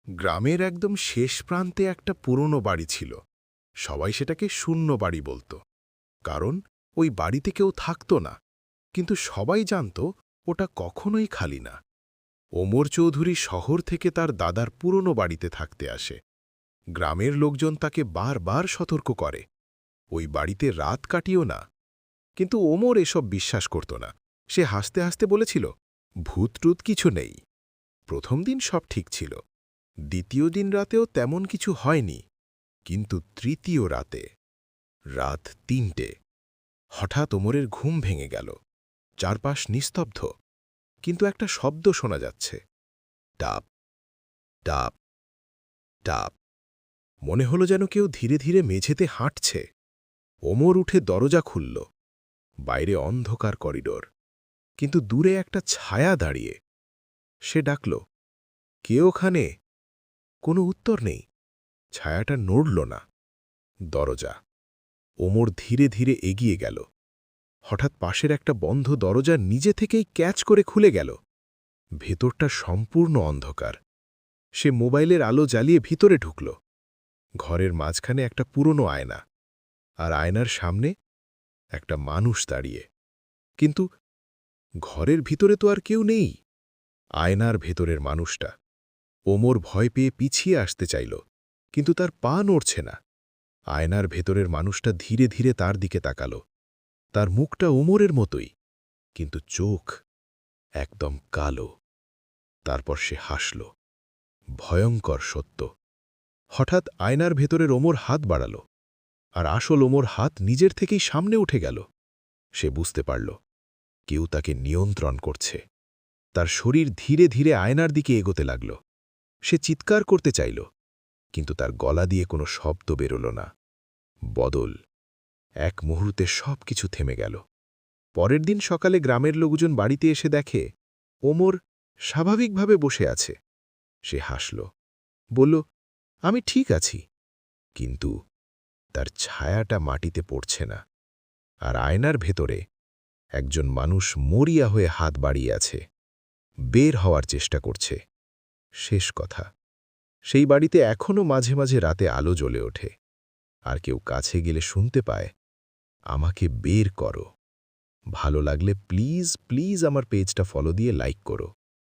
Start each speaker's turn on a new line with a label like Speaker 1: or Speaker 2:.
Speaker 1: গ্রামের একদম শেষ প্রান্তে একটা পুরনো বাড়ি ছিল। সবাই সেটাকে শূন্য বাড়ি বলত, কারণ ওই বাড়িতে কেউ থাকত না। কিন্তু সবাই জানত ওটা কখনোই খালি না। ওমর চৌধুরী শহর থেকে তার দাদার পুরনো বাড়িতে থাকতে আসে। গ্রামের লোকজন তাকে বারবার সতর্ক করে, ওই বাড়িতে রাত কাটিও না। কিন্তু ওমর এসব বিশ্বাস করত না। সে হাসতে হাসতে বলেছিল, ভূতটুত কিছু নেই। প্রথম দিন সব ঠিক ছিল, দ্বিতীয় দিন রাতেও তেমন কিছু হয়নি। কিন্তু তৃতীয় রাতে, রাত ৩টে, হঠাৎ ওমরের ঘুম ভেঙে গেল। চারপাশ নিস্তব্ধ, কিন্তু একটা শব্দ শোনা যাচ্ছে, টাপ টাপ টাপ। মনে হলো যেন কেউ ধীরে ধীরে মেঝেতে হাঁটছে। ওমর উঠে দরজা খুলল। বাইরে অন্ধকার করিডোর, কিন্তু দূরে একটা ছায়া দাঁড়িয়ে। সে ডাকল, কে ওখানে? কোনো উত্তর নেই। ছায়াটা নড়ল না। দরজা। ওমর ধীরে ধীরে এগিয়ে গেল। হঠাৎ পাশের একটা বন্ধ দরজা নিজে থেকেই ক্যাচ করে খুলে গেল। ভেতরটা সম্পূর্ণ অন্ধকার। সে মোবাইলের আলো জ্বালিয়ে ভিতরে ঢুকল। ঘরের মাঝখানে একটা পুরনো আয়না, আর আয়নার সামনে একটা মানুষ দাঁড়িয়ে। কিন্তু ঘরের ভিতরে তো আর কেউ নেই। আয়নার ভেতরের মানুষটা। ওমর ভয় পেয়ে পিছিয়ে আসতে চাইল, কিন্তু তার পা নড়ছে না। আয়নার ভেতরের মানুষটা ধীরে ধীরে তার দিকে তাকাল। তার মুখটা ওমরের মতোই, কিন্তু চোখ একদম কালো। তারপর সে হাসল, ভয়ঙ্কর সত্য। হঠাৎ আয়নার ভেতরের ওমর হাত বাড়াল, আর আসল ওমর হাত নিজের থেকেই সামনে উঠে গেল। সে বুঝতে পারল, কেউ তাকে নিয়ন্ত্রণ করছে। তার শরীর ধীরে ধীরে আয়নার দিকে এগোতে লাগল। সে চিৎকার করতে চাইল, কিন্তু তার গলা দিয়ে কোনো শব্দ বেরোল না। বদল। এক মুহূর্তে সব কিছু থেমে গেল। পরের দিন সকালে গ্রামের লোকজন বাড়িতে এসে দেখে ওমর স্বাভাবিকভাবে বসে আছে। সে হাসল, বলল, আমি ঠিক আছি। কিন্তু তার ছায়াটা মাটিতে পড়ছে না, আর আয়নার ভেতরে একজন মানুষ মরিয়া হয়ে হাত বাড়িয়ে আছে, বের হওয়ার চেষ্টা করছে। শেষ কথা, সেই বাড়িতে এখনও মাঝে মাঝে রাতে আলো জ্বলে ওঠে, আর কেউ কাছে গেলে শুনতে পায়, আমাকে বের করো। ভালো লাগলে প্লিজ প্লিজ আমার পেজটা ফলো দিয়ে লাইক করো।